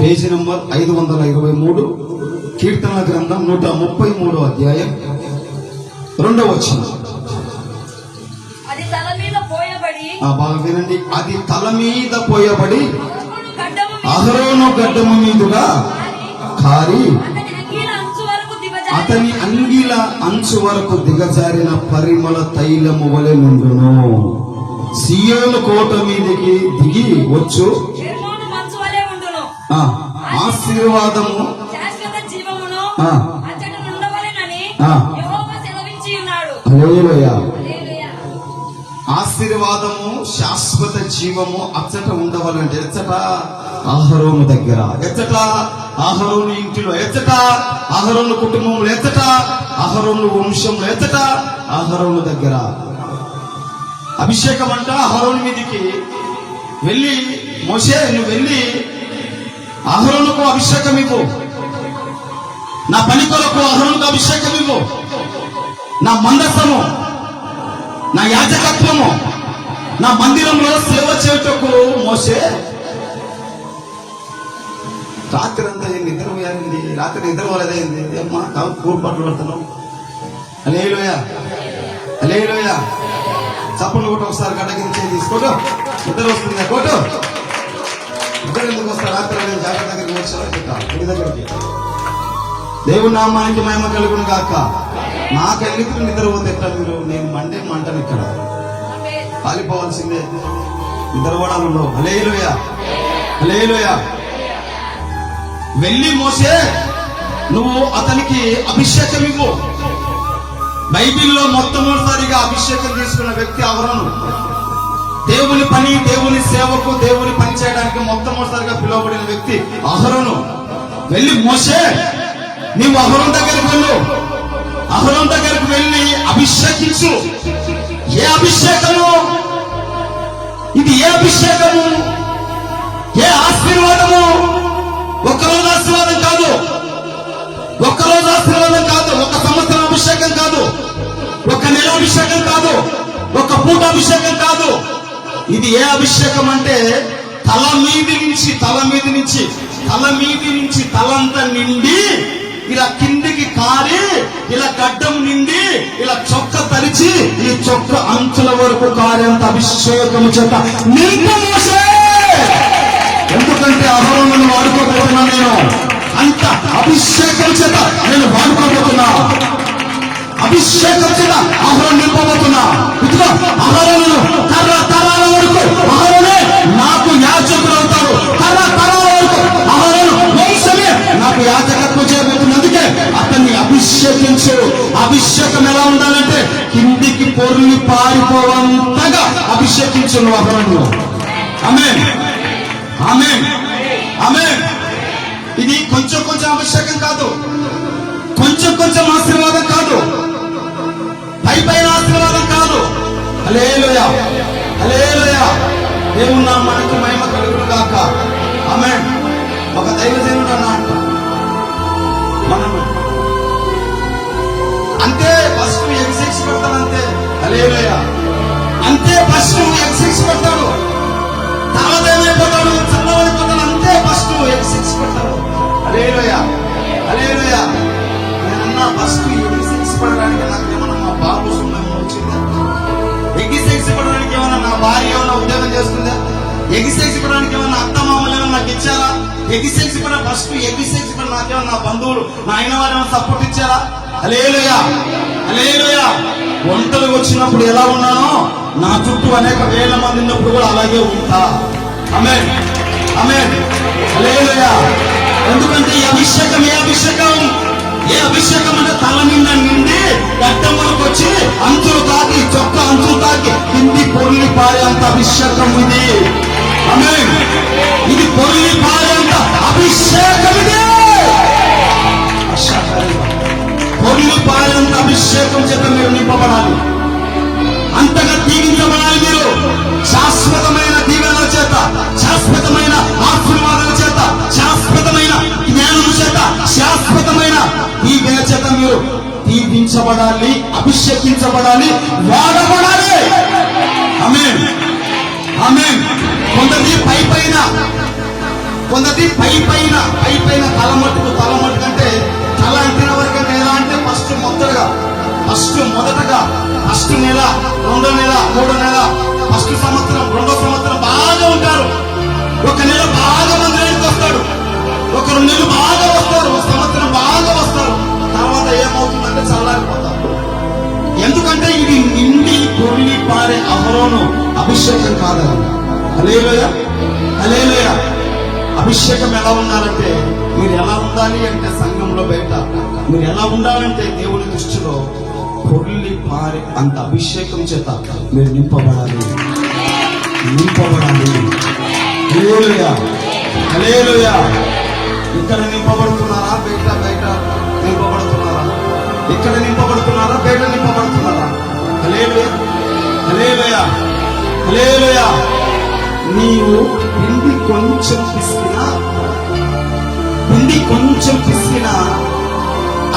Page number 523, కీర్తనల గ్రంథం 133వ అధ్యాయం 2వ వచనం. బాగా వినండి. అది తల మీద పోయబడి అహరోను గడ్డము మీదుగా కారి అతని అంగీల అంచు వరకు దిగజారిన పరిమళ తైలము వలె నుండును. సియోను కోట మీదకి దిగి వచ్చు ఆశీర్వాదము ఆశీర్వాదము శాశ్వత జీవము అచ్చట ఉండవాలంటే ఎచ్చట అహరోను దగ్గర, ఎచ్చట అహరోను ఇంటిలో, ఎచ్చట అహరోను కుటుంబంలో, ఎచ్చట అహరోను వంశంలో, ఎచ్చట అహరోను దగ్గర. అభిషేకం అంట అహరోను మీదికి వెళ్ళి, మోషే నువ్వు వెళ్ళి అహరోనుకు అభిషేకం ఇవ్వు, నా పని కొరకు అహరోనుకు అభిషేకం ఇవ్వు, నా మందసము, నా యాజకత్వము, నా మందిరంలో సేవ చేయుటకు. మోషే రాత్రి అంతా నిద్రపోయింది, రాత్రి నిద్రపోలేదైంది అమ్మా, కూర్పట్లు పడుతున్నావు. హల్లెలూయా, హల్లెలూయా. చప్పట్లు కొట్టు ఒకసారి, గడ్డ కింద చేయి తీసుకోటు. నిద్ర వస్తుంది కోటు. నిద్ర ఎందుకు వస్తా? రాత్రి నేను జాగ్రత్త దగ్గరికి వచ్చా ఇంటి దగ్గరికి. దేవుని నామానికి మహిమ కలుగును గాక. నాకెళ్ళికి నిద్ర పోతే ఎట్లా? మీరు నేను మంటను ఇక్కడ కాలిపోవాల్సిందే, నిద్రపోవడాలు. హల్లెలూయా, హల్లెలూయా. వెళ్ళి మోసే నువ్వు అతనికి అభిషేకం ఇవ్వు. బైబిల్లో మొట్టమొదటిసారిగా అభిషేకం తీసుకున్న వ్యక్తి అహరోను. దేవుని పని, దేవుని సేవకు, దేవుని పని చేయడానికి మొట్టమొదటిసారిగా పిలువబడిన వ్యక్తి అహరోను. వెళ్ళి మోసే నీవు అహరోను దగ్గరికి వెళ్ళు, అహరోను దగ్గరికి వెళ్ళి అభిషేకించు. ఏ అభిషేకము ఇది? ఏ అభిషేకము? ఏ ఆశీర్వాదము? ఒక్కరోజు ఆశీర్వాదం కాదు, ఒక్కరోజు ఆశీర్వాదం కాదు, ఒక సంవత్సరం అభిషేకం కాదు, ఒక నెల అభిషేకం కాదు, ఒక పూట అభిషేకం కాదు. ఇది ఏ అభిషేకం అంటే తల మీది నుంచి తలంతా నిండి ఇలా కిందికి కారి, ఇలా గడ్డం నిండి, ఇలా చొక్క తరిచి, ఈ చొక్క అంచుల వరకు కారేంత అభిషేకము చేత నింపు మోసే. ఎందుకంటే అహరోనును వాడుకోబోతున్నా నేను, అంత అభిషేకం చేత నేను వాడుకోబోతున్నా, అభిషేకం చేత అహరోను నింపబోతున్నా. ఇదిగో అహరోను తరతరాల వరకు అహరోనే నాకు యాజకుడు అవుతాడు, తరతరాల వరకు అహరోను వంశమే నాకు యాజకత్వం చేయబోతున్నందుకే అతన్ని అభిషేకించు. అభిషేకం ఎలా ఉండాలంటే కిందికి పొర్లి పారిపోవంతగా అభిషేకించు నువ్వు అహరోను. ఆమేన్, ఆమేన్, ఆమేన్. ఇది కొంచెం కొంచెం అభిషేకం కాదు, కొంచెం కొంచెం ఆశీర్వాదం కాదు, పైపైన ఆశీర్వాదం కాదు. హల్లెలూయా, హల్లెలూయా. దేవుని నామానికి మహిమ కలుగును గాక. ఆమేన్. ఒక దైవజనుడు అన్నాడు, మనం అంతే ఫస్ట్ ఎగ్జిక్స్ పెడతాడు, అంతే. హల్లెలూయా. అంతే ఫస్ట్ ఎగ్జిక్స్ పెడతాడు, తర్వాత ఏమైపోతాడు? చల్లవైపోతాడు. అంతే ఫస్ట్ ఎగ్జిక్స్ పెడతాడు. హల్లెలూయా, హల్లెలూయా. నేనన్నా ఫస్ట్ ఎగ్జిక్స్ పడడానికి నాకు ఏమన్నా మా బాబు సున్నం వచ్చిందా? ఎగ్జిక్స్ పడడానికి ఏమన్నా నా భార్య ఏమన్నా ఉద్యోగం చేస్తుందా? ఎగ్జిక్స్ పడడానికి ఏమన్నా అత్త మామలు ఏమన్నా నాకు ఇచ్చారా? ఎగ్జిక్స్ పడ ఫస్ట్ ఎగ్జిక్స్ పడ నాకేమన్నా నా బంధువులు, నా అయిన వారు ఏమన్నా సపోర్ట్ ఇచ్చారా? హల్లెలూయా, హల్లెలూయా. ఒంటరి వచ్చినప్పుడు ఎలా ఉన్నానో నా చుట్టూ అనేక వేల మంది ఉన్నప్పుడు కూడా అలాగే ఉంటా. ఆమేన్, ఆమేన్, హల్లెలూయా. ఎందుకంటే ఈ అభిషేకం ఏ అభిషేకం? ఏ అభిషేకం అంటే తల నిండా నిండి గడ్డం వరకు వచ్చి అంచులు తాకి, చొక్క అంచులు తాకి కింది పొర్లి పారేంత అభిషేకం ఇది. ఆమేన్. ఇది పొర్లి పారేంత అభిషేకం ఇది. పొర్లి పారేంత అభిషేకం చేత మీరు నింపబడాలి, అంతగా దీవించబడాలి. మీరు శాశ్వతమైన దీవెనల చేత, శాశ్వతమైన ఆశీర్వాదాల చేత, శాశ్వతమైన జ్ఞానం చేత, శాశ్వతమైన దీవెన చేత మీరు దీవించబడాలి, అభిషేకించబడాలి, వాడబడాలి. ఆమేన్, ఆమేన్. కొందరి పైపైన కొందరి పై పైన తల మట్టుకు అంటే తల అంటిన వరకంటే ఎలా అంటే ఫస్ట్ మొదటగా ఫస్ట్ నెల, రెండో నెల, మూడో నెల, ఫస్ట్ సంవత్సరం, రెండో సంవత్సరం బాగా ఉంటారు. ఒక నెల బాగా మందిరానికి వస్తాడు, ఒక 2 నెలలు బాగా వస్తారు, ఒక సంవత్సరం బాగా వస్తారు. తర్వాత ఏమవుతుందంటే చల్లారిపోతారు. ఎందుకంటే ఇది నిండి పొర్లి పారే అహరోను అభిషేకం కాదు. హల్లెలూయా, హల్లెలూయా. అభిషేకం ఎలా ఉండాలంటే, మీరు ఎలా ఉండాలి అంటే సంఘంలో బయట మీరు ఎలా ఉండాలంటే దేవుని దృష్టిలో పొర్లి పారే అంత అభిషేకం చేత మీరు నింపబడాలి. హల్లెలూయా, హల్లెలూయా. ఇక్కడ నింపబడుతున్నారా? బయట నింపబడుతున్నారా? ఇక్కడ నింపబడుతున్నారా? బయట నింపబడుతున్నారా? హల్లెలూయా, హల్లెలూయా, హల్లెలూయా. నీవు పిండి కొంచెం పిసికినా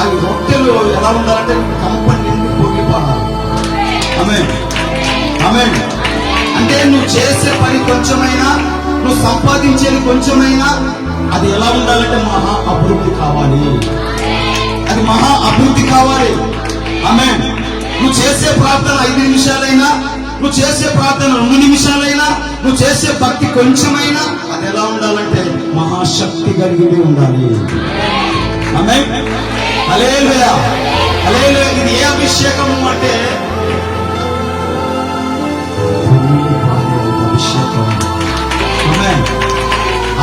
అవి రొట్టెలు ఎలా ఉండాలంటే కంపని నిండి పొంగిపోవాలి. ఆమేన్, ఆమేన్. అంటే నువ్వు చేసే పని కొంచెమైనా, నువ్వు సంపాదించేది కొంచెమైనా, అది ఎలా ఉండాలంటే మహా అభివృద్ధి కావాలి. అది మహా అభివృద్ధి కావాలి. ఆమేన్. నువ్వు చేసే ప్రార్థన 5 నిమిషాలైనా, నువ్వు చేసే ప్రార్థన 2 నిమిషాలైనా, నువ్వు చేసే భక్తి కొంచెమైనా, అది ఎలా ఉండాలంటే మహాశక్తి కలిగి ఉండాలి. ఆమేన్, హల్లెలూయా, హల్లెలూయా. ఇది ఏ అభిషేకము అంటే అభిషేకం. ఆమేన్.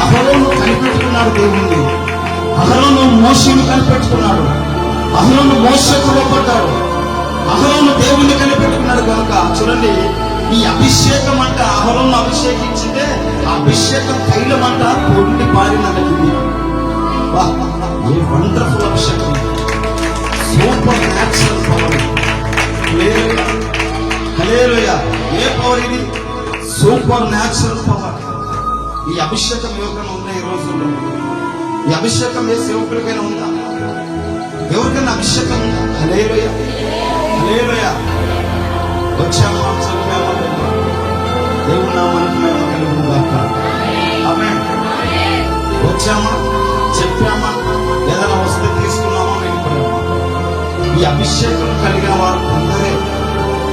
అహరోను కనిపెట్టుకున్నాడు దేవుణ్ణి, అహరోను మోషేను కనిపెట్టుకున్నాడు, అహరోను మోషేకు లోపడ్డాడు, అహరోను దేవుణ్ణి కనిపెట్టుకున్నాడు. కనుక చూడండి, ఈ అభిషేకం అంట అహరోను అభిషేకించిందే ఆ అభిషేకం తైలం అంట పొండి పారినది. ఏ వండర్ఫుల్ అభిషేకం, సూపర్ న్యాచురల్ పవర్. హల్లెలూయా. ఏ పవర్ ఇది? Super natural power. ఈ అభిషేకం ఎవరికైనా ఉందా ఈ రోజుల్లో? ఈ అభిషేకం ఏ సేవకుడికైనా ఉందా? ఎవరికైనా అభిషేకం ఉందా? హల్లెలూయా, హల్లెలూయా. వచ్చామా, చదివామా, దేవుని నామానికి మహిమ కలుగును గాక. ఆమేన్. వచ్చామా, చెప్పామా, ఏదైనా వస్తే తీసుకున్నామా, వెళ్ళిపోయామా? ఈ అభిషేకం కలిగిన వారు కొందరే,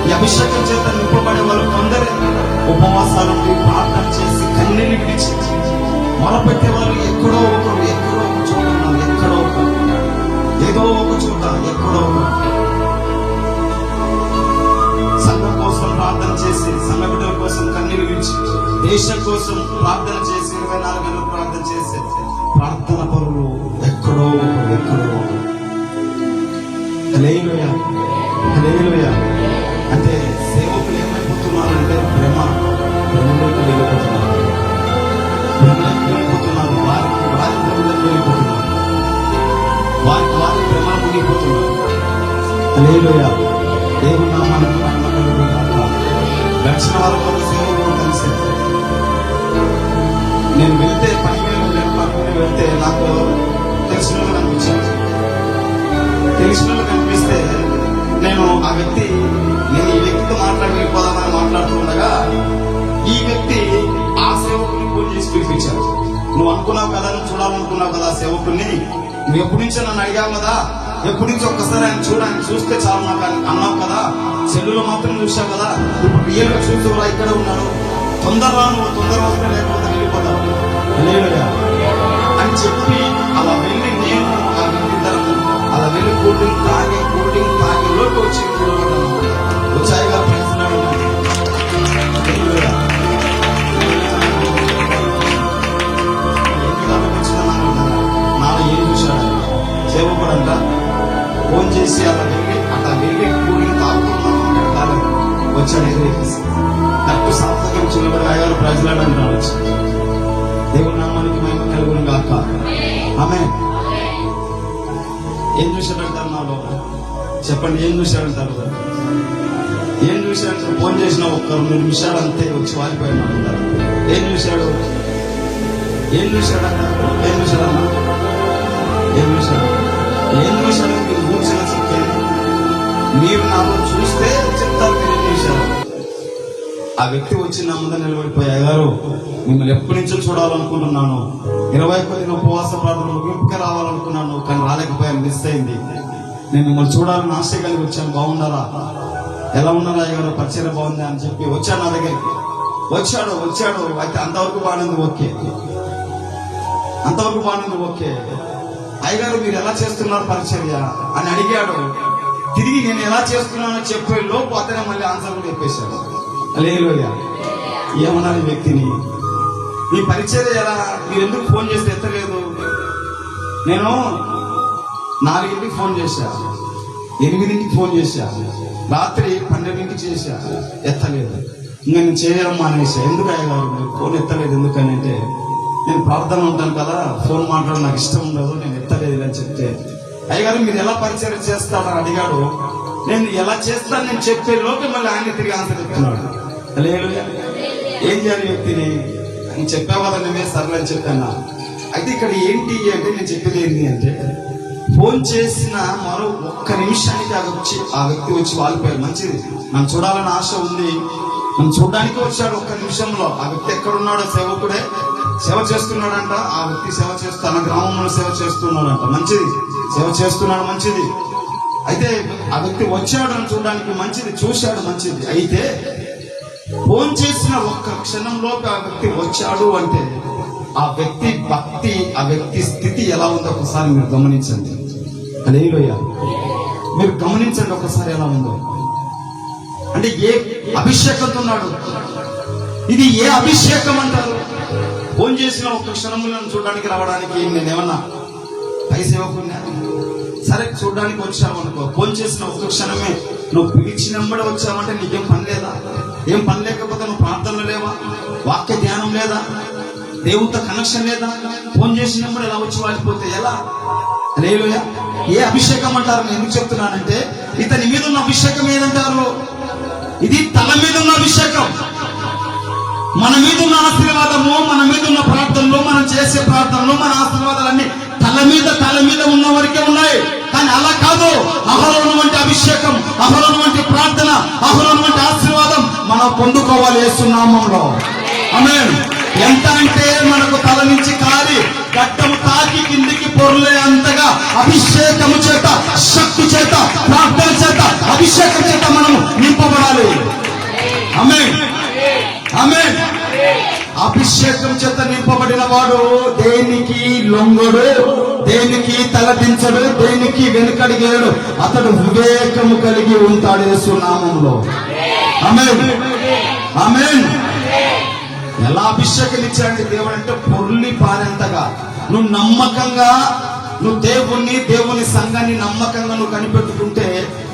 ఈ అభిషేకం చేత నింపబడే వారు కొందరే. ఉపవాసాలు ప్రార్థన చేసి కన్నీళ్ళు విడిచి మొరపెట్టే వాళ్ళు ఎక్కడో ఒక చోట ఉన్నారు. ఏదో ఒక చోట ఎక్కడో సంఘం కోసం ప్రార్థన చేసి, సంఘ బిడ్డల కోసం కన్నీళ్ళు విడిచి, దేశం కోసం ప్రార్థన చేసి 24 గంటలు ప్రార్థన చేసే ప్రార్థన పరులు ఎక్కడో. హల్లెలూయా, హల్లెలూయా. అంటే సేవకులు ఏమైపోతున్నారంటే భ్రమలోకి వెళ్ళిపోతున్నారు, వారి భ్రమలోకి వెళ్ళిపోతున్నారు, వారి భ్రమ మునిగిపోతున్నారు. హల్లెలూయా. దేవుని నామానికి మహిమ కలుగును గాక. గడిచిన వారం ఒక సేవకుడు కలిసి నేను వెళ్తే పని వెళ్తే నాకు తెలిసిన వాళ్ళు కనిపించారు. తెలిసిన వాళ్ళు కనిపిస్తే నేను ఈ వ్యక్తితో వెళ్ళిపోదామని మాట్లాడుతుండగా ఈ వ్యక్తి ఆ సేవకుని ఫోన్ చేసి పిలిపించారు. నువ్వు అనుకున్నావు కదా, నువ్వు చూడాలనుకున్నావు కదా ఆ సేవకుని, నువ్వు ఎప్పటి నుంచో నన్ను అడిగావు కదా, ఎప్పటి నుంచి ఒక్కసారి ఆయన చూస్తే చాలు నాకు అన్నావు కదా, సెల్లులో మాత్రం చూసావు కదా, ఇప్పుడు రియల్ గా చూసేవరా ఇక్కడ ఉన్నాడు, తొందర వస్తే లేకపోతే వెళ్ళిపోతావు అని చెప్పి అలా వెళ్ళి నేను ఆ వ్యక్తి అలా వెళ్ళి కూల్ డ్రింక్ తాగి లోటు వచ్చి వచ్చాయిగా ప్రయత్నాలు. నాన్న ఏం చూశాడు? సేవకుడంట ఫోన్ చేసి అలా వెళ్ళి కూల్ డ్రింక్ తాగుతున్నాను వచ్చాడు. ఎదురేసి కరెక్ట్ సార్థకం చిన్నప్పుడు రాయాలి ప్రజలని రావచ్చు. దేవుని నామానికి మహిమ కలుగును గాక. ఆమేన్. ఏం చూశాడంటారు నాలో? చెప్పండి, ఏం చూశాడంటారు? ఏం చూశాడంటారు? ఫోన్ చేసిన ఒక్క 2 నిమిషాలు అంతే వచ్చి వారిపోయినా ఉంటారు. ఏం చూశాడంటారు? ఏం చూశాడు? మీరు కూర్చున్న చిక్కేది మీరు నాలో చూస్తే చెప్తారు. మీరు ఏం చూశారు? ఆ వ్యక్తి వచ్చి నా ముందు నిలబడిపోయి, అయ్యగారు మిమ్మల్ని ఎప్పటి నుంచో చూడాలనుకుంటున్నాను, 21 ఉపవాస ప్రార్థన ముగింపుగా రావాలనుకున్నాను, కానీ రాలేకపోయాను, మిస్ అయింది. నేను మిమ్మల్ని చూడాలని ఆశ కలిగి వచ్చాను, బాగున్నారా, ఎలా ఉన్నారా అయ్యగారు, పరిచయం బాగుంది అని చెప్పి వచ్చాడు నా దగ్గరికి. వచ్చాడు అయితే అంతవరకు బాగుంది, ఓకే. అయ్యగారు మీరు ఎలా చేస్తున్నారు పరిచర్య అని అడిగాడు. తిరిగి నేను ఎలా చేస్తున్నానో చెప్పే లోపు అతనే మళ్ళీ ఆన్సర్ కూడా చెప్పేశాడు. హల్లెలూయా. ఏమన్నారు ఈ వ్యక్తిని, మీ పరిచర్య ఎలా, మీరు ఎందుకు ఫోన్ చేస్తే ఎత్తలేదు? నేను 4ంటికి ఫోన్ చేశా, 8ంటికి ఫోన్ చేశా, రాత్రి 12ంటికి చేశా, ఎత్తలేదు. ఇంకా నేను చేయడం మానేసా. ఎందుకు అయ్యగారు మీరు ఫోన్ ఎత్తలేదు ఎందుకని అంటే, నేను ప్రార్థన ఉంటాను కదా, ఫోన్ మాట్లాడడం నాకు ఇష్టం ఉండదు, నేను ఎత్తలేదు అని చెప్తే, అయ్యగారు మీరు ఎలా పరిచయం చేస్తారని అడిగాడు. నేను ఎలా చేస్తాను నేను చెప్పే లోపే మళ్ళీ ఆయన తిరిగి ఆన్సర్ చెప్తున్నాడు. హల్లెలూయా. ఏం చేయాలి వ్యక్తిని అని చెప్పావు కదా, నేనే సర్లే అని చెప్పాను. అయితే ఇక్కడ ఏంటి అంటే, నేను చెప్పేది ఏంటి అంటే, ఫోన్ చేసిన మరో 1 నిమిషానికి ఆ వ్యక్తి వచ్చి వాలిపోయాడు. మంచిది, నన్ను చూడాలని ఆశ ఉంది, నన్ను చూడడానికి వచ్చాడు. 1 నిమిషంలో ఆ వ్యక్తి ఎక్కడున్నాడో, సేవకుడే సేవ చేస్తున్నాడంట. ఆ వ్యక్తి సేవ చేస్తూ తన గ్రామంలో సేవ చేస్తున్నాడంట. మంచిది, సేవ చేస్తున్నాడు, మంచిది. అయితే ఆ వ్యక్తి వచ్చాడు అని చూడడానికి, మంచిది, చూశాడు, మంచిది. అయితే ఫోన్ చేసిన 1 క్షణంలో ఆ వ్యక్తి వచ్చాడు అంటే, ఆ వ్యక్తి భక్తి, ఆ వ్యక్తి స్థితి ఎలా ఉందో ఒకసారి మీరు గమనించండి. హల్లెలూయా. మీరు గమనించండి ఒకసారి ఎలా ఉందో. అంటే ఏ అభిషేకంతో ఉన్నాడు, ఇది ఏ అభిషేకం అంటారు? ఫోన్ చేసిన 1 క్షణంలో నన్ను చూడడానికి రావడానికి నేనేమన్నా పై సేవకున్నా? సరే, చూడడానికి వచ్చావు అనుకో, ఫోన్ చేసిన 1 క్షణమే నువ్వు పిలిచినమ్మడే వచ్చావంటే నీకేం పని లేదా? ఏం పని లేకపోతే నువ్వు ప్రార్థనలు లేవా, వాక్య ధ్యానం లేదా, దేవునితో కనెక్షన్ లేదా? ఫోన్ చేసినప్పుడు ఎలా వచ్చి వాడిపోతే ఎలా? హల్లెలూయా. ఏ అభిషేకం అంటారు? నేను ఎందుకు చెప్తున్నానంటే, ఇతని మీద ఉన్న అభిషేకం ఏదంటారు? ఇది తల మీద ఉన్న అభిషేకం. మన మీద ఉన్న ఆశీర్వాదము, మన మీద ఉన్న ప్రార్థనలు, మనం చేసే ప్రార్థనలు, మన ఆశీర్వాదాలన్నీ తల మీద ఉన్న వరకే ఉన్నాయి. కానీ అలా కాదు. అహరోను వంటి అభిషేకం, అహరోను వంటి ప్రార్థన, అహరోను వంటి ఆశీర్వాదం మనం పొందుకోవాలి యేసు నామములో. ఆమేన్. ఎంత అంటే మనకు తల నుంచి కాలి గడ్డము తాకి కిందికి పొర్లే అంతగా అభిషేకము చేత, శక్తి చేత, ప్రార్థన చేత, అభిషేకం చేత మనం నింపబడాలి. ఆమేన్, ఆమేన్. అభిషేకం చేత నింపబడిన వాడు దేనికి లొంగడు, దేనికి తలదించడు, దేనికి వెనుకడిగేయడు. అతడు వివేకము కలిగి ఉంటాడు యేసు నామములో. ఆమేన్, ఆమేన్. ఎలా అభిషేకం ఇచ్చాడు దేవుడు అంటే, పొర్లి పారేంతగా నువ్వు నమ్మకంగా, నువ్వు దేవుని సంఘాన్ని నమ్మకంగా నువ్వు కనిపెట్టుకుంటే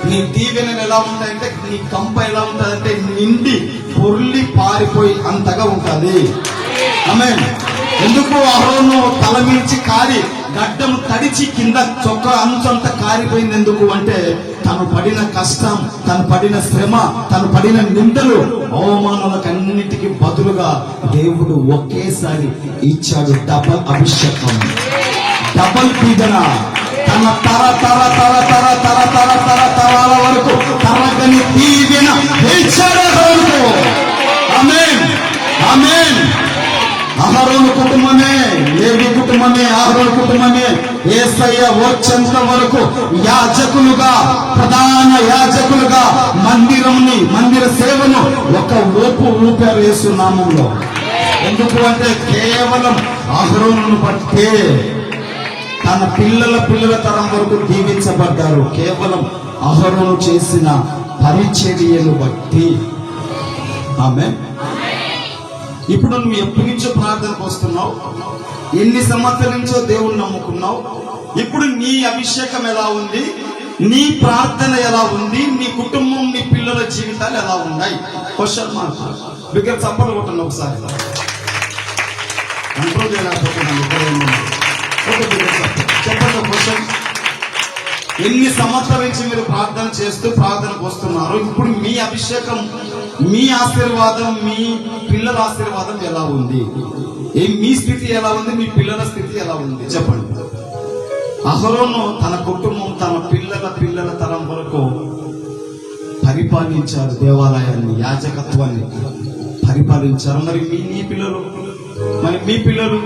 నీ దీవెనలు ఎలా ఉంటాయంటే, నీ కంప ఎలా ఉంటుందంటే నిండి పొర్లి పారిపోయి అంతగా ఉంటుంది. ఆమేన్. ఎందుకు? అహరోను తల మించి కారి గడ్డము తడిచి కింద చొక్క అంచంతా కారిపోయింది. ఎందుకు అంటే, తను పడిన కష్టం, తను పడిన శ్రమ, తను పడిన నిందలు, అవమానాలకు అన్నిటికీ బదులుగా దేవుడు ఒకేసారి ఇచ్చాడు డబల్ అభిషేకం, డబల్ పీడన. తన తరాల వరకు తరగని దీవెన ఇచ్చాడు అహరోనుకు. ఆమేన్, ఆమేన్. అహరోను కుటుంబమే, లేవి కుటుంబమే, అహరోను కుటుంబమే యేసయ్య వచ్చేంత వరకు యాజకులుగా, ప్రధాన యాజకులుగా మందిర సేవను ఒక ఊపారు యేసు నామములో. ఎందుకు అంటే, కేవలం అహరోనును బట్టే తన పిల్లల తరం వరకు దీవించబడ్డారు. కేవలం అహరోను చేసిన పరిచర్యను బట్టి. ఆమేన్. ఇప్పుడు నువ్వు ఎప్పటి నుంచో ప్రార్థనకు వస్తున్నావు, ఎన్ని సంవత్సరాల నుంచో దేవుణ్ణి నమ్ముకున్నావు. ఇప్పుడు నీ అభిషేకం ఎలా ఉంది, నీ ప్రార్థన ఎలా ఉంది, నీ కుటుంబం, నీ పిల్లల జీవితాలు ఎలా ఉన్నాయి? Question mark. బిగ్గర చప్పలు కొట్టండి ఒకసారి. కంట్రోల్ చేయలేకపోతున్నాను. చెప్పండి క్వశ్చన్. ఎన్ని సంవత్సరాల నుంచి మీరు ప్రార్థన చేస్తూ ప్రార్థనకు వస్తున్నారు? ఇప్పుడు మీ అభిషేకం, మీ ఆశీర్వాదం, మీ పిల్లల ఆశీర్వాదం ఎలా ఉంది? మీ స్థితి ఎలా ఉంది? మీ పిల్లల స్థితి ఎలా ఉంది? చెప్పండి. అహరోను తన కుటుంబం, తన పిల్లల తరం వరకు పరిపాలించారు దేవాలయాన్ని, యాజకత్వాన్ని. పరిపాలించారు. మరి నీ పిల్లలు, మరి మీ పిల్లలు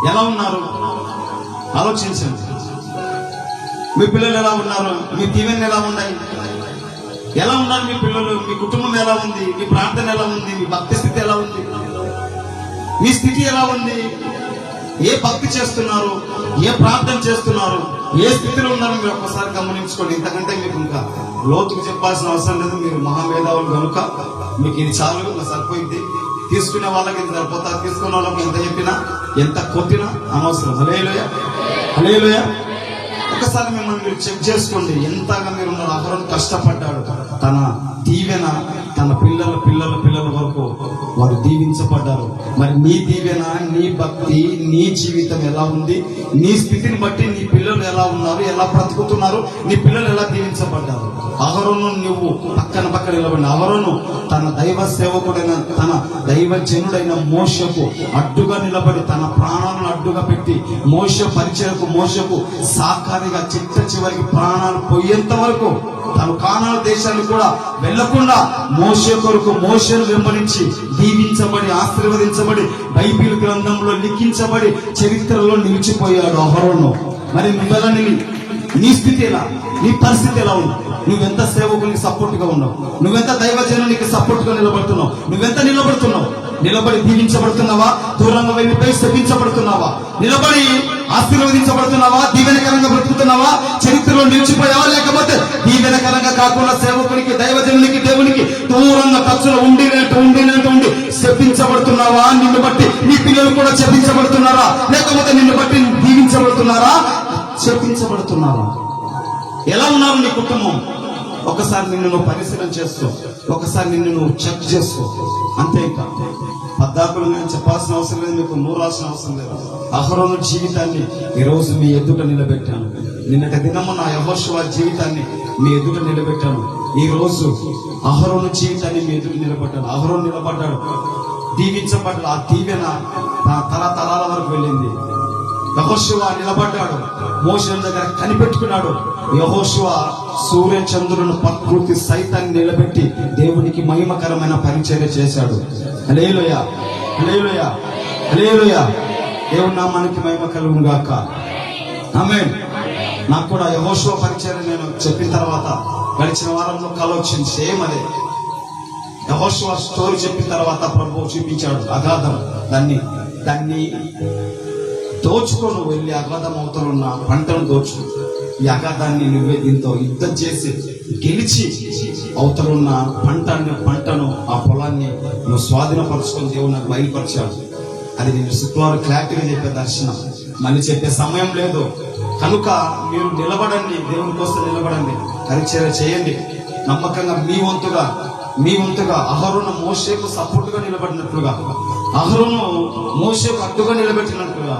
ఎలా ఉన్నారు ఆలోచించండి. మీ పిల్లలు ఎలా ఉన్నారు? మీ దీవెనలు ఎలా ఉన్నాయి? ఎలా ఉన్నారు మీ పిల్లలు? మీ కుటుంబం ఎలా ఉంది? మీ ప్రార్థన ఎలా ఉంది? మీ భక్తి స్థితి ఎలా ఉంది? మీ స్థితి ఎలా ఉంది? ఏ భక్తి చేస్తున్నారు? ఏ ప్రార్థన చేస్తున్నారు? ఏ స్థితిలో ఉన్నారో మీరు ఒక్కసారి గమనించుకోండి. ఇంతకంటే మీకు ఇంకా లోతుకు చెప్పాల్సిన అవసరం లేదు. మీరు మహామేధావులు కనుక మీకు ఇది చాలు, సరిపోయింది. తీసుకునే వాళ్ళకి ఇది సరిపోతారు, తీసుకునే వాళ్ళకి ఎంత చెప్పినా ఎంత కొట్టినా అనవసరం. హల్లెలూయా, హల్లెలూయా. ఒకసారి మిమ్మల్ని మీరు చెక్ చేసుకోండి. ఎంతగా మీరు ఉన్నారు. అహరోను కష్టపడ్డాడు. తన దీవెన తన పిల్లల వరకు వారు దీవించబడ్డారు. మరి నీ దీవెన, నీ భక్తి, నీ జీవితం ఎలా ఉంది? నీ స్థితిని బట్టి నీ పిల్లలు ఎలా ఉన్నారు, ఎలా బ్రతుకుతున్నారు, నీ పిల్లలు ఎలా దీవించబడ్డారు? అహరోను నువ్వు పక్కన నిలబడి, అహరోను తన దైవ సేవకుడైన తన దైవజనుడైన మోషకు అడ్డుగా నిలబడి తన ప్రాణాలను అడ్డుగా పెట్టి మోషకు సాకారిగా చిట్ట చివరికి ప్రాణాలు పోయేంత వరకు తను కానాను దేశాన్ని కూడా వెళ్లకుండా మోషే కొరకు మోషేను వెంబడించి దీవించబడి ఆశీర్వదించబడి బైబిల్ గ్రంథంలో లిఖించబడి చరిత్రలో నిలిచిపోయాడు అహరోను. మరి నువ్వెలా నీ స్థితి ఎలా? నీ పరిస్థితి ఎలా ఉంది? నువ్వెంత సేవకునికి సపోర్ట్ గా ఉన్నావు? నువ్వెంత దైవజనునికి సపోర్ట్ గా నిలబడుతున్నావు? నువ్వెంత నిలబడుతున్నావు? నిలబడి దీవించబడుతున్నావా? దూరంగా వెళ్ళిపోయి శపించబడుతున్నావా? నిలబడి ఆశీర్వదించబడుతున్నావా? దీవెనకరంగా బ్రతుకుతున్నావా? చరిత్రలో నిలిచిపోయావా? లేకపోతే దీవెనకరంగా కాకుండా సేవకునికి, దైవజనునికి, దేవునికి దూరంగా ఖర్చులో ఉండి శపించబడుతున్నావా? నిన్ను బట్టి నీ పిల్లలు కూడా శపించబడుతున్నారా? లేకపోతే నిన్ను బట్టి దీవించబడుతున్నారా, శపించబడుతున్నారా? ఎలా ఉన్నారు నీ కుటుంబం? ఒకసారి నిన్ను నువ్వు పరిశీలన చేసుకో. ఒకసారి నిన్ను నువ్వు చెక్ చేసుకో. అంతే. ఇంకా పద్దాకులు నేను చెప్పాల్సిన అవసరం లేదు, మీకు నూరాల్సిన అవసరం లేదు. అహరోను జీవితాన్ని ఈరోజు మీ ఎదుట నిలబెట్టాను. నిన్నటి దినము నా యెహోషువ జీవితాన్ని మీ ఎదుట నిలబెట్టాను. ఈ రోజు అహరోను జీవితాన్ని మీ ఎదుట నిలబెట్టాను. అహరోను నిలబడ్డాడు, దీవించబడ్డాడు. ఆ దీవెన తరతరాల వరకు వెళ్ళింది. యెహోషువ నిలబడ్డాడు, మోషే దగ్గర కనిపెట్టుకున్నాడు. యెహోషువ సూర్య చంద్రులను ప్రకృతి సైతాన్ని నిలబెట్టి దేవునికి మహిమకరమైన పరిచర్య చేశాడు. హల్లెలూయా, హల్లెలూయా, హల్లెలూయా. దేవుని నామానికి మహిమ కలుగును గాక. ఆమేన్. నాకు కూడా యెహోషువ పరిచర్య నేను చెప్పిన తర్వాత గడిచిన వారంలో కల వచ్చింది. సేమ్ అదే. యెహోషువ స్టోరీ చెప్పిన తర్వాత ప్రభువు చూపించాడు అగాధం. దాన్ని దోచుకొని వెళ్ళి అగాధం అవతల ఉన్న పంటను దోచుకో. ఈ అగాధాన్ని నువ్వే దీంతో యుద్ధం చేసి గెలిచి అవతల ఉన్న పంటను ఆ పొలాన్ని నువ్వు స్వాధీనపరుచుకొని దేవుడు నాకు బయలుపరిచాడు. అది నేను శుక్రవారం క్లారిటీగా చెప్పే దర్శనం. మళ్ళీ చెప్పే సమయం లేదు కనుక మీరు నిలబడండి, దేవుని కోసం నిలబడండి, పరిచర్య చేయండి. నమ్మకంగా మీ వంతుగా అహరోను మోషేకు సపోర్ట్ గా నిలబడినట్లుగా, అహరోను మోషేకు అడ్డుగా నిలబెట్టినట్లుగా,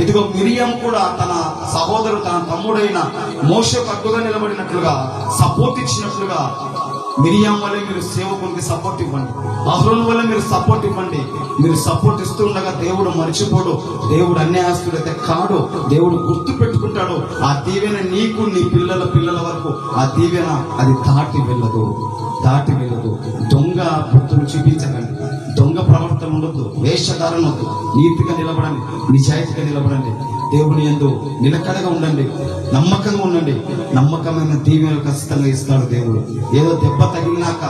ఇదిగో మిరియం కూడా తన సహోదరు తన తమ్ముడైన మోషేకు అడ్డుగా నిలబడినట్లుగా, సపోర్ట్ ఇచ్చినట్లుగా మిరియం వల్ల మీరు సేవకునికి సపోర్ట్ ఇవ్వండి. అహరోను వల్ల మీరు సపోర్ట్ ఇవ్వండి. మీరు సపోర్ట్ ఇస్తుండగా దేవుడు మర్చిపోడు. దేవుడు అన్యాయస్తుడైతే కాడు. దేవుడు గుర్తు పెట్టుకుంటాడు. ఆ దీవెన నీకు, నీ పిల్లల వరకు ఆ దీవెన అది దాటి వెళ్ళదు. దొంగ బుద్ధులు చూపించకండి. దొంగ ప్రవర్తన ఉండొద్దు. వేషధారణ వద్దు. నీతిగా నిలబడండి, నిజాయితీగా నిలబడండి. దేవుని యందు నిలకడగా ఉండండి, నమ్మకంగా ఉండండి. నమ్మకమైన దీవెనలు ఖచ్చితంగా ఇస్తాడు దేవుడు. ఏదో దెబ్బ తగిలినాక,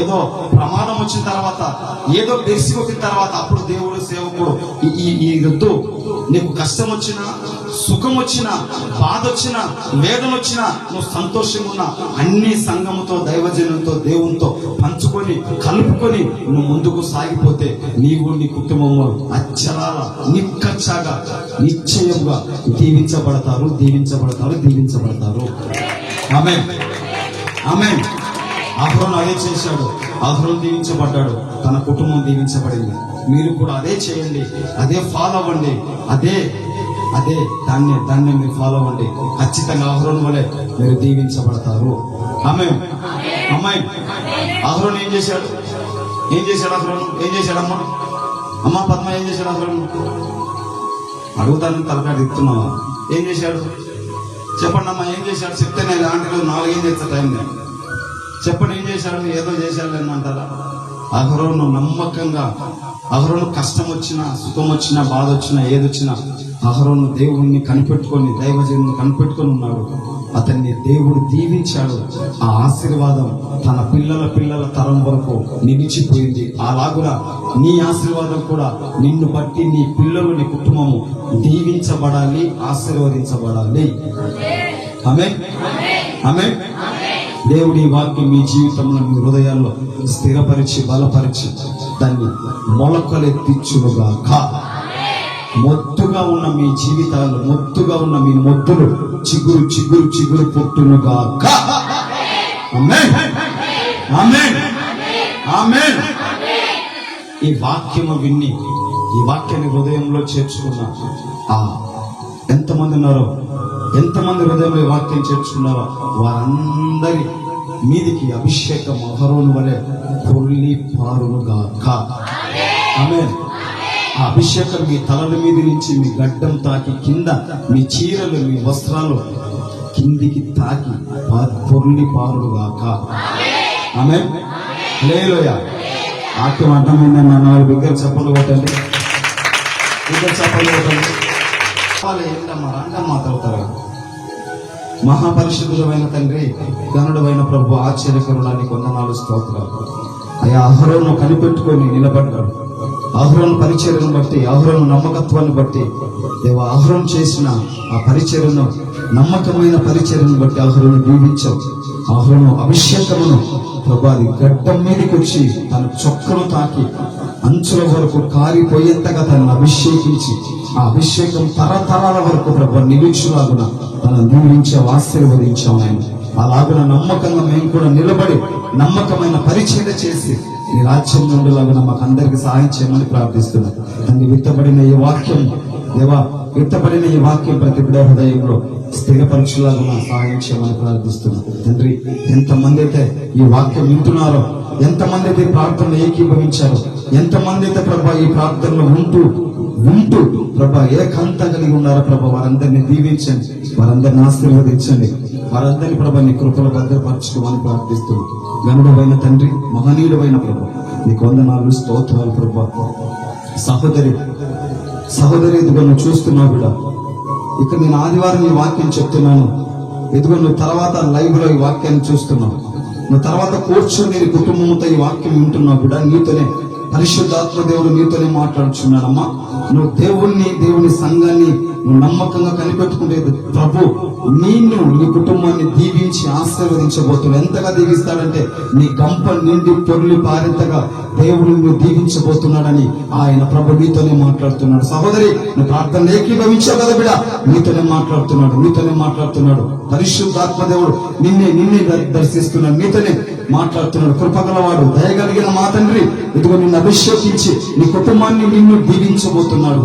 ఏదో ప్రమాదం వచ్చిన తర్వాత, ఏదో బెరిసి కొట్టిన తర్వాత అప్పుడు దేవుడు సేవకుడు ఈ వద్దు. నీకు కష్టం వచ్చినా, సుఖం వచ్చినా, బాధ వచ్చినా, వేదన వచ్చినా, నువ్వు సంతోషంగా ఉన్నా అన్ని సంఘముతో, దైవజనులతో, దేవునితో పంచుకొని కలుపుకొని నువ్వు ముందుకు సాగిపోతే నీవు, నీ కుటుంబము అచ్చరాల నిక్కచ్చాగా నిశ్చయంగా దీవించబడతారు. ఆమేన్, ఆమేన్. అహరోను అదే చేశాడు. అహరోను దీవించబడ్డాడు, తన కుటుంబం దీవించబడింది. మీరు కూడా అదే చేయండి, అదే ఫాలో అవ్వండి. అదే దాన్ని మీరు ఫాలో అవ్వండి. ఖచ్చితంగా అహరోను వలె మీరు దీవించబడతారు. ఆమేన్, ఆమేన్. అహరోను ఏం చేశాడు? అహరోను ఏం చేశాడమ్మా? అమ్మా పద్మ ఏం చేశాడు అహరోను? అడుగుతాను, తలకాడు ఇస్తున్నావా? ఏం చేశాడు చెప్పండి అమ్మా. ఏం చేశాడు చెప్తే నేను ఆంటీలో 4 ఏం చేస్తా టైం నేను చెప్పండి. ఏం చేశాడు? ఏదో చేశాడు అని అంటారా? అహరోను నమ్మకంగా, అహరోను కష్టం వచ్చినా, సుఖం వచ్చినా, బాధ వచ్చినా, ఏదొచ్చినా అహరోను దేవుణ్ణి కనిపెట్టుకొని, దైవజనుని కనిపెట్టుకొని ఉన్నాడు. అతన్ని దేవుడు దీవించాడు. ఆ ఆశీర్వాదం తన పిల్లల తరం వరకు నిలిచిపోయింది. అలాగున నీ ఆశీర్వాదం కూడా నిన్ను బట్టి నీ పిల్లలు, నీ కుటుంబము దీవించబడాలి, ఆశీర్వదించబడాలి. ఆమేన్, ఆమేన్. దేవుడి వాక్యం మీ జీవితంలో, మీ హృదయాల్లో స్థిరపరిచి, బలపరిచి దాన్ని మొలకలెత్తించునుగాక. మొద్దుగా ఉన్న మీ జీవితాలు, మొద్దుగా ఉన్న మీ మొద్దులు చిగురు చిగురు చిగురు పుట్టునుగాక. ఆమేన్, ఆమేన్, ఆమేన్. ఈ వాక్యము విన్ని, ఈ వాక్యాన్ని హృదయంలో చేర్చుకున్న ఎంతమంది ఉన్నారో, ఎంతమంది హృదయంలో ఈ వాక్యం చేర్చుకున్నారో వారందరి మీదికి అభిషేకం అహరోను వలె పొర్లి పారునుగాక. ఆమేన్. ఆ అభిషేకం మీ తలల మీద నుంచి మీ గడ్డం తాకి కింద మీ చీరలు, మీ వస్త్రాలు కిందికి తాకి పొర్లి పారునుగాక. ఆమేన్. హల్లెలూయా. వాక్యం అర్థమైందని నా బిగ్గర చప్పలు కొట్టండి, బిగ్గర చప్పలు కొట్టండి. మాట్లాడతారు. మహాపరిశుద్ధుడైన తండ్రి, గనుడైన ప్రభు, ఆశ్చర్యకరుడానికి వందనాలు, స్తోత్రాలు. అయ్యా, అహరోను కనిపెట్టుకొని నిలబడ్డాడు. అహరోను పరిచర్యను బట్టి, అహరోను నమ్మకత్వాన్ని బట్టి దేవా, అహరోను చేసిన ఆ పరిచర్యను, నమ్మకమైన పరిచర్యను బట్టి అహరోను దీవించావు. అహరోను అభిషేకమును ప్రభు అది గడ్డం మీదకి వచ్చి తన చొక్కను తాకి అంచుల వరకు కారిపోయేంతగా తనను అభిషేకించి, ఆ అభిషేకం తరతరాల వరకు ప్రభు నిలిచులాగున తనను దీవించావు, ఆశీర్వదించావు. ఆయన అలాగున నమ్మకంగా మేము కూడా నిలబడి నమ్మకమైన పరిచర్య చేసి నీ రాజ్యం నుండిలాగా మాకు అందరికి సహాయం చేయమని ప్రార్థిస్తున్నాం. తండ్రి, విత్తబడిన ఈ వాక్యం దేవా, విత్తబడిన ఈ వాక్యం ప్రతి బిడ్డ హృదయంలో స్థిరపరచులాగా సహాయం చేయమని ప్రార్థిస్తున్నాం. తండ్రి, ఎంతమంది అయితే ఈ వాక్యం వింటున్నారో, ఎంతమంది అయితే ప్రార్థనలు ఏకీభవించారో, ఎంతమంది అయితే ప్రభా ఈ ప్రార్థనలో ఉంటూ ప్రభా ఏకాంత కలిగి ఉన్నారో ప్రభా, వారందరినీ దీవించండి, వారందరిని ఆశీర్వదించండి, వారందరినీ ప్రభా నీ కృపలో భద్రపరచుకోమని ప్రార్థిస్తున్నాం. గనుడైన తండ్రి, మహనీయుడైన ప్రభా, నీకు వందనాలు, స్తోత్రాలు ప్రభా. సహోదరి ఇదిగో నువ్వు చూస్తున్నావు బిడ్డ, ఇక్కడ నేను ఆదివారం ఈ వాక్యం చెప్తున్నాను. ఇదిగో నువ్వు తర్వాత లైవ్ లో ఈ వాక్యాన్ని చూస్తున్నావు. నువ్వు తర్వాత కూర్చొని నీ కుటుంబంతో ఈ వాక్యం వింటున్నావు బిడ్డ. నీతోనే పరిశుద్ధాత్మ దేవుడు నీతోనే మాట్లాడుచున్నాడమ్మా. నువ్వు దేవుని సంఘాన్ని నువ్వు నమ్మకంగా కనిపెట్టుకుంటే ప్రభు నిన్ను, నీ కుటుంబాన్ని దీవించి ఆశీర్వదించబోతున్నాడు. ఎంతగా దీవిస్తాడంటే నీ గంప నిండి పొర్లి పారేంతగా దేవుడు నువ్వు దీవించబోతున్నాడని ఆయన ప్రభు నీతోనే మాట్లాడుతున్నాడు. సహోదరి, నువ్వు ప్రార్థన ఏకీభవించావు కదా బిడ్డ, నీతోనే మాట్లాడుతున్నాడు. పరిశుద్ధాత్మ దేవుడు నిన్నే దర్శిస్తున్నాడు, నీతోనే మాట్లాడుతున్నాడు. కృపగలవాడు, దయగలిగిన మా తండ్రి, ఇదిగో నిన్ను అభిషేకించి నీ కుటుంబాన్ని నిన్ను దీవించబోతున్నాడు.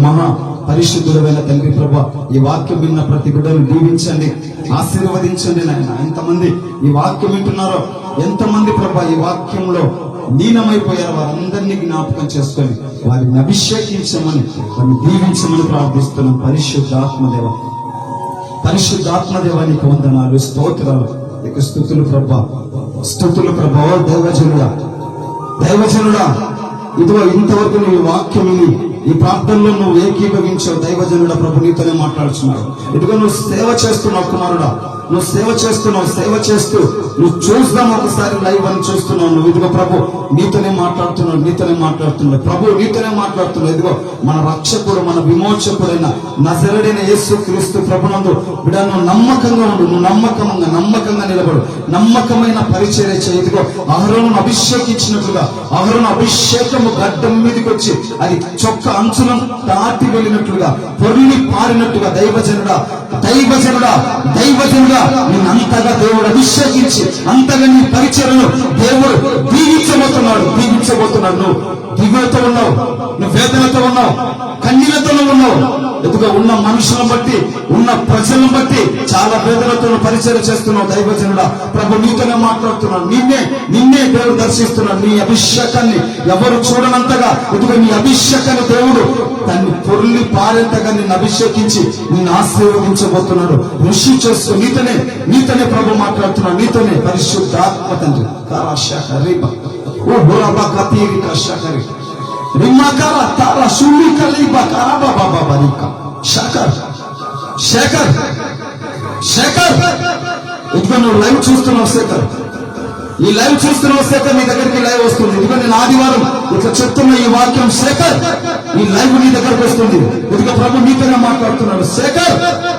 మహా పరిశుద్ధుడైన తండ్రి ప్రభా, ఈ వాక్యం విన్న ప్రతి బిడ్డను దీవించండి, ఆశీర్వదించండి నాయన. ఎంతమంది ఈ వాక్యం వింటున్నారో, ఎంతమంది ప్రభా ఈ వాక్యంలో లీనమైపోయారు, వారందరినీ జ్ఞాపకం చేసుకొని వారిని అభిషేకించమని, వారిని దీవించమని ప్రార్థిస్తున్నాం. పరిశుద్ధాత్మదేవ నీకు వందనాలు, స్తోత్రాలు, నీకు స్తుతులు ప్రభా. దైవజనుడా, ఇదిగో ఇంతవరకు నువ్వు వాక్యం విని ఈ ప్రార్థనలో నువ్వు ఏకీభవించావు. దైవజనుడా ప్రభు నీతోనే మాట్లాడుతున్నాడు. ఇదిగో నువ్వు సేవ చేస్తున్నావు కుమారుడా, నువ్వు సేవ చేస్తూ నువ్వు చూద్దాం ఒకసారి లైవ్ అని చూస్తున్నావు. నువ్వు ఇదిగో ప్రభు నీతోనే మాట్లాడుతున్నాడు. ప్రభు నీతోనే మాట్లాడుతున్నాడు. ఇదిగో మన రక్షకుడు, మన విమోచకుడైన నజరేయుడైన యేసు క్రీస్తు ప్రభునందు బిడ్డ, నువ్వు నమ్మకంగా ఉండు, నువ్వు నమ్మకంగా నిలబడు, నమ్మకమైన పరిచర్య చేయి. ఇదిగో అహరోను అభిషేకించినట్లుగా, అహరోను అభిషేకము గడ్డం మీదకి వచ్చి అది చొక్క అంచులను దాటి వెళ్ళినట్లుగా, పొర్లి పారినట్టుగా దైవజనుడా నిన్నంతగా దేవుడు అభిషేకించి, అంతగా నీ పరిచర్యను దేవుడు దీవించబోతున్నాడు. నువ్వు దిగులతో ఉన్నావు, నువ్వు వేదనతో ఉన్నావు, కన్నీళ్లతో ఉన్నావు. ఎదుగా ఉన్న మనుషులను బట్టి, ఉన్న ప్రజలను బట్టి చాలా వేదనతో పరిచర్య చేస్తున్నావు. దైవజనుడా ప్రభు నీతోనే మాట్లాడుతున్నాడు. నిన్నే దేవుడు దర్శిస్తున్నాడు. నీ అభిషేకాన్ని ఎవరు చూడనంతగా ఇదిగో నీ అభిషేకాన్ని దేవుడు దాన్ని పొర్లి పారేంతగా నిన్ను అభిషేకించి నిన్ను ఆశీర్వదించబోతున్నాడు. ఋషి చేస్తూ నీతోనే ప్రభు మాట్లాడుతున్నాడు. నీతోనే పరిశుద్ధాత్మ తండ్రి కారాశాఖ రీప ఓ బురాబా కతీరి కషకరి రిమాకర తారా సులి కలిబా కరాబా బాబా బరికా శేఖర్ శేఖర్ శేఖర్ ఇదిగో నువ్వు లైవ్ చూస్తున్నావు శేఖర్, ఈ లైవ్ చూస్తున్నావు శేఖర్, నీ దగ్గరికి లైవ్ వస్తుంది. ఇదిగో నేను ఆదివారం ఇట్లా చెప్తున్న ఈ వాక్యం శేఖర్, ఈ లైవ్ నీ దగ్గరకు వస్తుంది. ఇదిగో ప్రభు నీతోనే మాట్లాడుతున్నాడు. శేఖర్,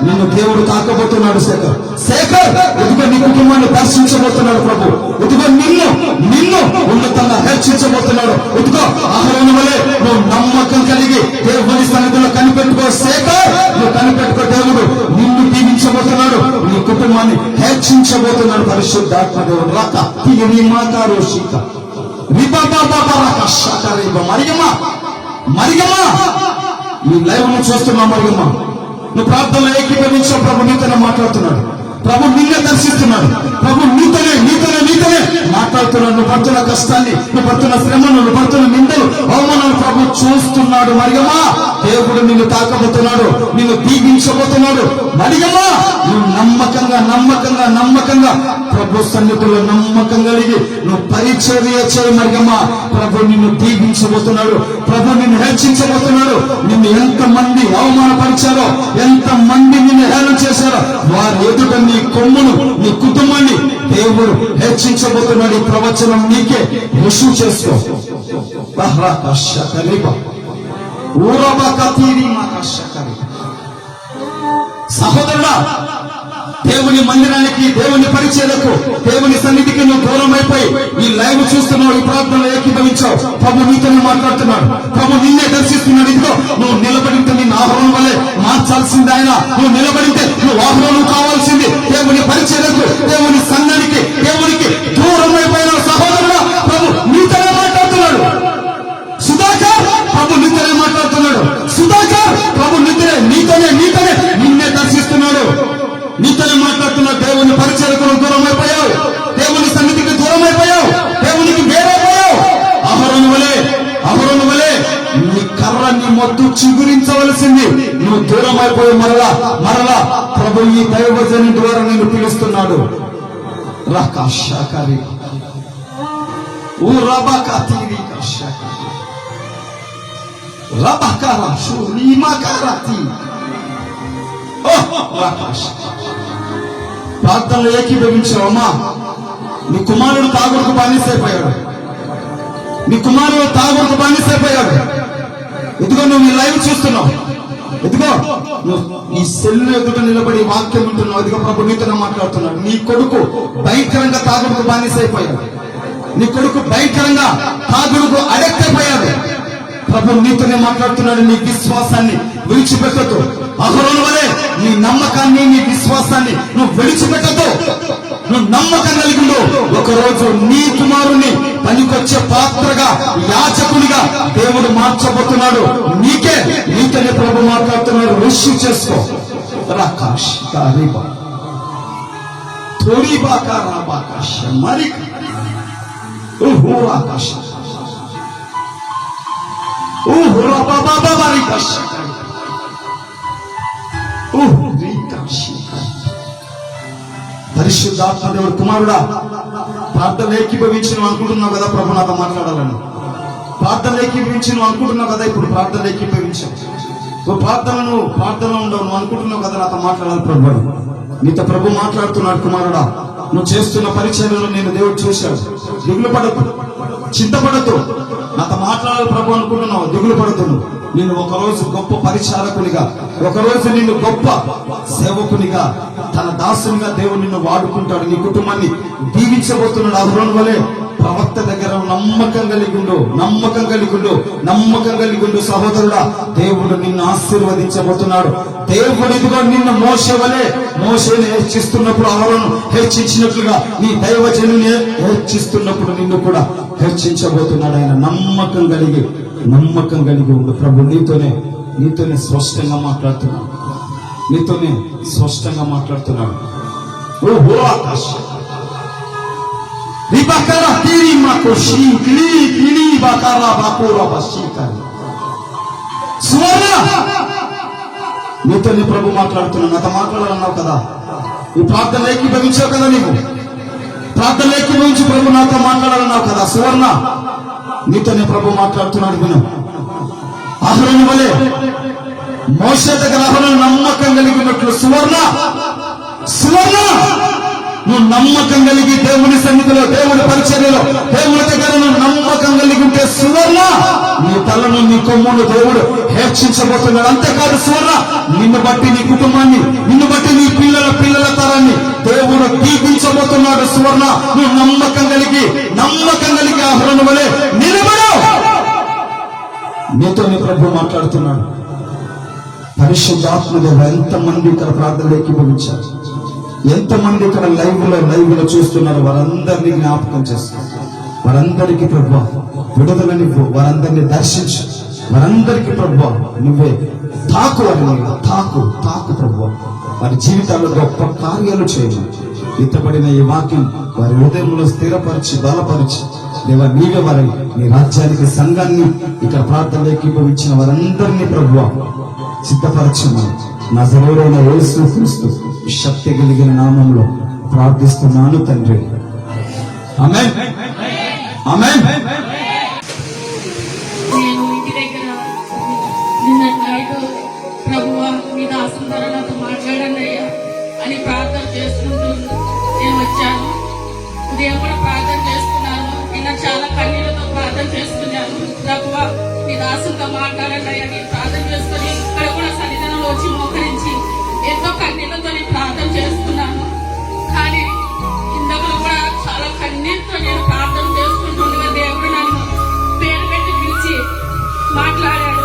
నిన్ను దేవుడు తాకబోతున్నాడు. శేఖర్ శేఖర్, ఇదిగో నీ కుటుంబాన్ని దర్శించబోతున్నాడు ప్రభు. ఇదిగో నిన్ను ఉన్నతంగా హెచ్చించబోతున్నాడు. ఇదిగో అహరోను వలె నువ్వు నమ్మకం కలిగి దేవుని సన్నిధిలో కనిపెట్టుకో శేఖర్, నువ్వు కనిపెట్టుకో. దేవుడు నిన్ను దీవించబోతున్నాడు, నీ కుటుంబాన్ని హెచ్చించబోతున్నాడు. పరిశుద్ధాత్మ దేవుడు రాక ఈ లైవ్ ను చూస్తున్నావు మరియమ్మ, నువ్వు ప్రార్థనలో ఏకీభవించావు. ప్రభు నీతోనే మాట్లాడుతున్నాడు, ప్రభు నిన్నే దర్శిస్తున్నాడు, ప్రభు నీతోనే మాట్లాడుతున్నాడు. నువ్వు పడుతున్న కష్టాన్ని, నువ్వు పడుతున్న శ్రమను, నువ్వు పడుతున్న నిందలు, అవమానాలు ప్రభు చూస్తున్నాడు. మరియమ్మ, దేవుడు నిన్ను తాకబోతున్నాడు, నిన్ను దీవించబోతున్నాడు. మరియమ్మ, నువ్వు నమ్మకంగా ప్రభు సన్నిధిలో నమ్మకం కలిగి నువ్వు పరిచర్య చేయి. మరియమ్మ, ప్రభు నిన్ను దీవించబోతున్నాడు, ప్రభు నిన్ను హెచ్చించబోతున్నాడు. నిన్ను ఎంతమంది అవమానపరిచారో, ఎంతమంది నిన్ను హేళన చేశారో, వారి ఎదుట నీ కొమ్మును, నీ కుటుంబాన్ని దేవుడు హెచ్చించబోతున్నాడు. ఈ ప్రవచనం నీకే రుజువు చేసుకో. సహోదరుడా, దేవుని మందిరానికి, దేవుని పరిచయలకు, దేవుని సన్నిధికి నువ్వు దూరం అయిపోయి ఈ లైవ్ చూస్తున్నావు, ఈ ప్రార్థనలో ఏకీభవించావు. ప్రభు నీతోనే మాట్లాడుతున్నాడు, ప్రభు నిన్నే దర్శిస్తున్నాడు. ఇదిగో నువ్వు నిలబడితే నిన్ను ఆహ్వానం వల్లే మార్చాల్సింది ఆయన. నువ్వు నిలబడితే నువ్వు ఆహ్వానం కావాల్సింది. దేవుని పరిచయలకు, దేవుని సన్నిధికి, దేవునికి దూరం అయిపోయిన సహోదరుడా, ప్రభు నీతోనే మాట్లాడుతున్నాడు. సుధాకర్, ప్రభు నీతోనే మాట్లాడుతున్నాడు. సుధాకర్, ప్రభు నీతోనే నిన్నే దర్శిస్తున్నాడు, నీతోనే మాట్లాడుతున్నాడు. దేవుని పరిచయలకు దూరం అయిపోయావు, దేవుని సన్నిధికి దూరం అయిపోయావు, దేవునికి వేరైపోయావు. అహరోను వలె నీ కర్ర, నీ మొద్దు చిగురించవలసింది. నువ్వు దూరం అయిపోయి మరలా ప్రభు ఈ దైవజనం ద్వారా నేను పిలుస్తున్నాడు. రాకాశాకారి ఓ రబాకాతీరి కాశాకారి రబాకారా షులీమాకారాతి. ప్రార్థనలో ఏకీభవించావమ్మా. నీ కుమారుడు తాగుడుకు బానిసైపోయాడు, ఇదిగో నువ్వు ఈ లైవ్ చూస్తున్నావు, ఇదిగో నువ్వు నీ సెల్లు ఎదుట నిలబడి వాక్యం వింటున్నావు. ఇదిగో ప్రభు నీతోనే మాట్లాడుతున్నాడు. నీ కొడుకు భయంకరంగా తాగుడుకు బానిసైపోయాడు, నీ కొడుకు భయంకరంగా తాగుడుకు అడెక్ట్ అయిపోయాడు. ప్రభు నీతోనే మాట్లాడుతున్నాడు. నీ విశ్వాసాన్ని విడిచిపెట్టదు. అహరోను వలె నీ నమ్మకాన్ని, నీ విశ్వాసాన్ని నువ్వు విడిచిపెట్టదు. నువ్వు నమ్మకం కలిగిండు. ఒకరోజు నీ కుమారుని పనికొచ్చే పాత్రగా, యాజకునిగా దేవుడు మార్చబోతున్నాడు. నీతోనే ప్రభు మాట్లాడుతున్నాడు. రిసీవ్ చేసుకో. రాకాష్ కారిబా థోడి బాకా రాబాకాష మరి ఓహో ఆకాశ ఓహో రాబాబా బారికాష ఓహో రీకాష. పరిశుద్ధాత్మ దేవుడు కుమారుడా, ప్రార్థన ఏకీభవించి అనుకుంటున్నావు కదా ప్రభు నాతో మాట్లాడాలని. ప్రార్థన ఏకీభవించి అనుకుంటున్నావు కదా, ఇప్పుడు ప్రార్థన ఏకీభవించావు. ప్రార్థనలో ఉండవు, నువ్వు అనుకుంటున్నావు కదా నాతో మాట్లాడాలి ప్రభు. నీతో ప్రభు మాట్లాడుతున్నాడు. కుమారుడా, నువ్వు చేస్తున్న పరిచర్యలో నేను దేవుడు చూశాడు. దిగులు పడద్దు, చింతపడద్దు. నాతో మాట్లాడాలి ప్రభు అనుకుంటున్నావు, దిగులు పడుతున్నావు. నిన్ను ఒకరోజు గొప్ప పరిచారకునిగా, ఒకరోజు నిన్ను గొప్ప సేవకునిగా, తన దాసునిగా దేవుడు నిన్ను వాడుకుంటాడు. నీ కుటుంబాన్ని దీవించబోతున్నాడు. అహరోను వలె ప్రవక్త దగ్గర నమ్మకం కలిగిండు సహోదరుడా. దేవుడు నిన్ను ఆశీర్వదించబోతున్నాడు. దేవుడు ఇదిగో నిన్ను మోషేని హెచ్చిస్తున్నప్పుడు, అహరోను హెచ్చించినట్లుగా నీ దైవజనుని హెచ్చిస్తున్నప్పుడు నిన్ను కూడా హెచ్చించబోతున్నాడు ఆయన. నమ్మకం కలిగి ఉండు. ప్రభు నీతోనే స్పష్టంగా మాట్లాడుతున్నాడు. ఓహో ఆకాశ రిబకరా తీరి మాకు షీక్లి బకరా బాకురా బషీకరి సువర్ణ. నీతోనే ప్రభు మాట్లాడుతున్నాడు. నాతో మాట్లాడాలన్నావు కదా, ఈ ప్రార్థన ఏకీభవించావు కదా, నీవు ప్రార్థన ఏకీభవించి ప్రభు నాతో మాట్లాడాలన్నావు కదా. సువర్ణ, నీతోనే ప్రభు మాట్లాడుతున్నాడు. విను. అహరోను వలె మోషే దగ్గర అహరోను నమ్మకం కలిగినట్లు సువర్ణ నువ్వు నమ్మకం కలిగి దేవుని సన్నిధిలో, దేవుని పరిచర్యలో, దేవుని దగ్గర నువ్వు నమ్మకం కలిగి ఉంటే సువర్ణ నీ తలను, నీ కొమ్మును దేవుడు హెచ్చించబోతున్నాడు. అంతేకాదు సువర్ణ, నిన్ను బట్టి నీ కుటుంబాన్ని, నిన్ను బట్టి నీ పిల్లల తరాన్ని దేవుడు దీపించబోతున్నాడు. సువర్ణ, నువ్వు నమ్మకం కలిగి అహరోను వలె నిలబడు. నీతో నీ ప్రభు మాట్లాడుతున్నాడు. పరిశుద్ధాత్మదేవ, ఎంతమంది ఇక్కడ ప్రార్థనలోకి భవించారు, ఎంతమంది ఇక్కడ లైవ్ లో చూస్తున్నారు, వారందరినీ జ్ఞాపకం చేస్తున్నారు. వారందరికీ ప్రభు విడుదలనివ్వు, వారందరినీ దర్శించు, వారందరికీ ప్రభు నువ్వే తాకు, వారిని తాకు ప్రభు. వారి జీవితాల్లో గొప్ప కార్యాలు చేయము. ఇతబడిన ఈ వాక్యం వారి హృదయంలో స్థిరపరిచి బలపరిచి దేవా, నీవే వారి నీ రాజ్యానికి, సంఘాన్ని, ఇక్కడ ప్రార్థనలోకి భవించిన వారందరినీ ప్రభు సిద్ధపరచమని నజరేయుడైన యేసు క్రీస్తు శక్తి కలిగిన నామంలో ప్రార్థిస్తున్నాను తండ్రి. ఆమేన్, ఆమేన్. నేను ఇంటి దగ్గర నిన్న నైట్ ప్రభువా మీ దాసం ద్వారా నాతో మాట్లాడండి అయ్యా అని ప్రార్థన చేసుకుంటూ నేను వచ్చాను. ఉదయం కూడా ప్రార్థన చేస్తున్నాను. నిన్న చాలా కన్నీళ్లతో ప్రార్థన చేస్తున్నాను. ప్రభువా మీ దాసులతో మాట్లాడండి అయ్యా నేను ప్రార్థన చేసుకుని ఇక్కడ కూడా సన్నిధానంలో వచ్చి మోకరించి ఎంతో కన్నీళ్లతో నేను ప్రార్థన చేస్తున్నాను. కానీ ఇందులో కూడా చాలా కన్నీటితో నేను ప్రార్థన చేసుకుంటుండగా దేవుడు నన్ను పేరు పెట్టి పిలిచి మాట్లాడాడు.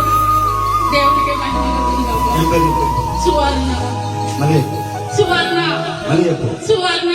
దేవుడికి మహిమ కలుగును గాక. సువర్ణ